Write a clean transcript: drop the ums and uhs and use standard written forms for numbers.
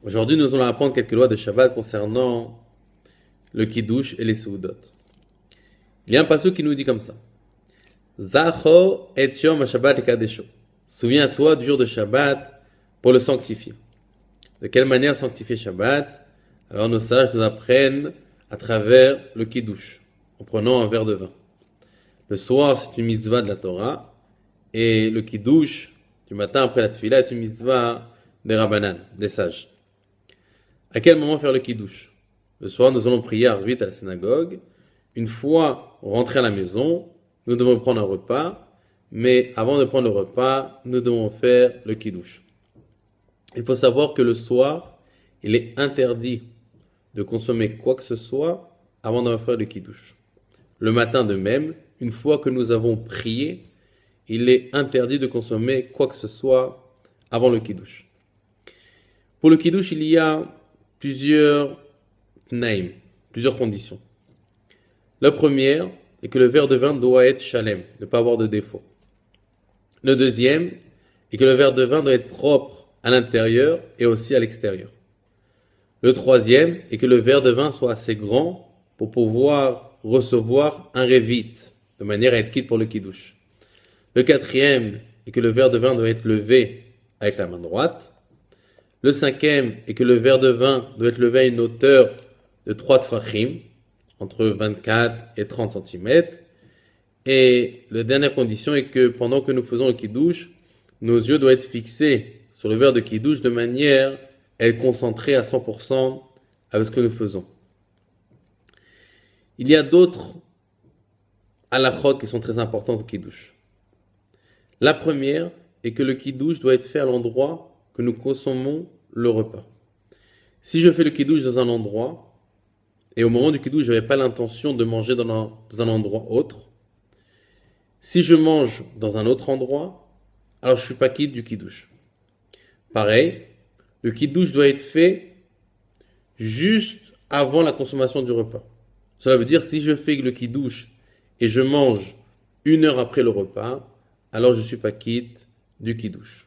Aujourd'hui, nous allons apprendre quelques lois de Shabbat concernant le Kiddush et les Seudot. Il y a un passage qui nous dit comme ça. Zachor et Yom HaShabbat Kadesho. Souviens-toi du jour de Shabbat pour le sanctifier. De quelle manière sanctifier Shabbat? Alors nos sages nous apprennent à travers le Kiddush, en prenant un verre de vin. Le soir, c'est une mitzvah de la Torah, et le Kiddush, du matin après la Tefila, est une mitzvah des Rabbanan, des sages. À quel moment faire le Kiddush? Le soir, nous allons prier à Arvit à la synagogue. Une fois rentrés à la maison, nous devons prendre un repas, mais avant de prendre le repas, nous devons faire le Kiddush. Il faut savoir que le soir, il est interdit de consommer quoi que ce soit avant de faire le Kiddush. Le matin de même, une fois que nous avons prié, il est interdit de consommer quoi que ce soit avant le Kiddush. Pour le Kiddush, il y a plusieurs tnaim, plusieurs conditions. La première est que le verre de vin doit être shalem, ne pas avoir de défaut. Le deuxième est que le verre de vin doit être propre à l'intérieur et aussi à l'extérieur. Le troisième est que le verre de vin soit assez grand pour pouvoir recevoir un révite, de manière à être quitte pour le kiddush. Le quatrième est que le verre de vin doit être levé avec la main droite. Le cinquième est que le verre de vin doit être levé à une hauteur de 3 tfachim, entre 24 et 30 cm. Et la dernière condition est que pendant que nous faisons le kiddush, nos yeux doivent être fixés sur le verre de kiddush de manière à être concentrés à 100% avec ce que nous faisons. Il y a d'autres halachot qui sont très importantes au kiddush. La première est que le kiddush doit être fait à l'endroit que nous consommons le repas. Si je fais le kiddush dans un endroit, et au moment du kiddush, je n'avais pas l'intention de manger dans un endroit autre, si je mange dans un autre endroit, alors je ne suis pas quitte du kiddush. Pareil, le kiddush doit être fait juste avant la consommation du repas. Cela veut dire si je fais le kiddush et je mange 1 heure après le repas, alors je ne suis pas quitte du kiddush.